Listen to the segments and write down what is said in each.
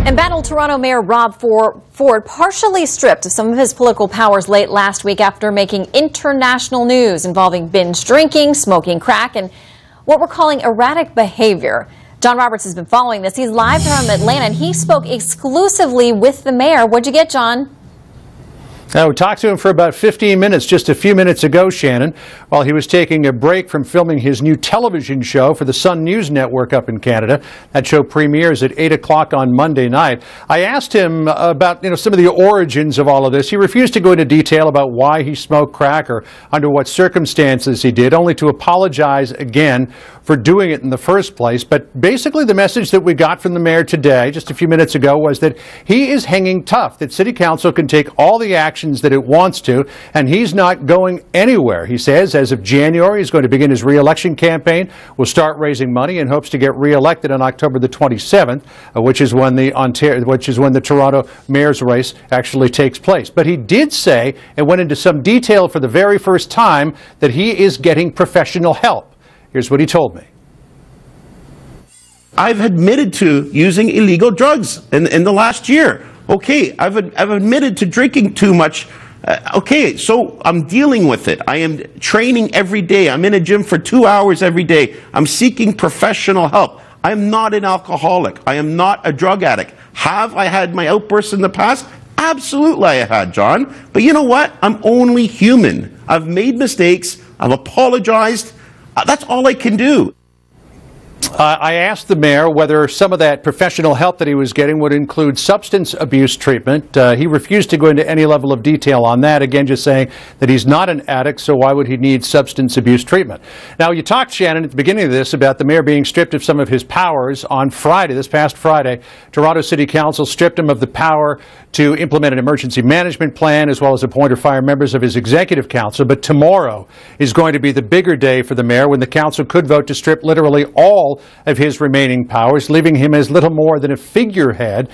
Embattled Toronto Mayor Rob Ford partially stripped of some of his political powers late last week after making international news involving binge drinking, smoking crack, and what we're calling erratic behavior. John Roberts has been following this. He's live from Atlanta, and he spoke exclusively with the mayor. What'd you get, John? We talked to him for about 15 minutes just a few minutes ago, Shannon, while he was taking a break from filming his new television show for the Sun News Network up in Canada. That show premieres at 8 o'clock on Monday night. I asked him about some of the origins of all of this. He refused to go into detail about why he smoked crack or under what circumstances he did, only to apologize again for doing it in the first place. But basically the message that we got from the mayor today, just a few minutes ago, was that he is hanging tough, that City Council can take all the action that it wants to, and he's not going anywhere. He says as of January he's going to begin his re-election campaign, will start raising money, and hopes to get re-elected on October the 27th, which is when the Toronto mayor's race actually takes place. But he did say, and went into some detail for the very first time, that he is getting professional help. Here's what he told me. I've admitted to using illegal drugs in the last year. Okay, I've admitted to drinking too much. Okay, so I'm dealing with it. I am training every day. I'm in a gym for 2 hours every day. I'm seeking professional help. I'm not an alcoholic. I am not a drug addict. Have I had my outbursts in the past? Absolutely I had, John. But you know what? I'm only human. I've made mistakes. I've apologized. That's all I can do. I asked the mayor whether some of that professional help that he was getting would include substance abuse treatment. He refused to go into any level of detail on that, again just saying that he's not an addict, so why would he need substance abuse treatment? Now, you talked, Shannon, at the beginning of this about the mayor being stripped of some of his powers on Friday, this past Friday. Toronto City Council stripped him of the power to implement an emergency management plan as well as appoint or fire members of his executive council. But tomorrow is going to be the bigger day for the mayor, when the council could vote to strip literally all of his remaining powers, leaving him as little more than a figurehead,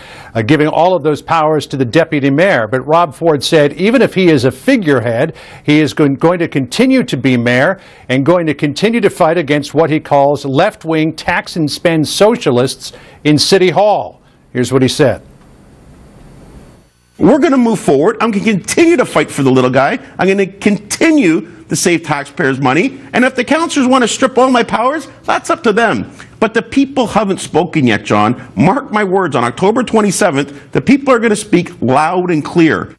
giving all of those powers to the deputy mayor. But Rob Ford said even if he is a figurehead, he is going to continue to be mayor and going to continue to fight against what he calls left-wing tax and spend socialists in City Hall. Here's what he said. We're going to move forward. I'm going to continue to fight for the little guy. I'm going to continue to save taxpayers' money. And if the councillors want to strip all my powers, that's up to them. But the people haven't spoken yet, John. Mark my words, on October 27th, the people are going to speak loud and clear.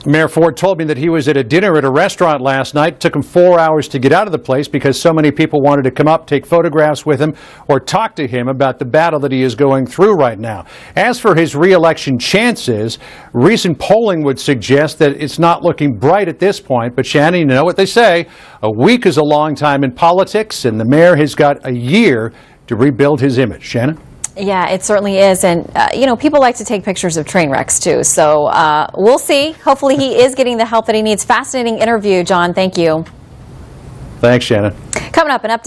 Mayor Ford told me that he was at a dinner at a restaurant last night. It took him 4 hours to get out of the place because so many people wanted to come up, take photographs with him, or talk to him about the battle that he is going through right now. As for his re-election chances, recent polling would suggest that it's not looking bright at this point. But Shannon, you know what they say, a week is a long time in politics, and the mayor has got a year to rebuild his image. Shannon? Yeah, it certainly is. And, people like to take pictures of train wrecks, too. So we'll see. Hopefully he is getting the help that he needs. Fascinating interview, John. Thank you. Thanks, Shannon. Coming up, an update.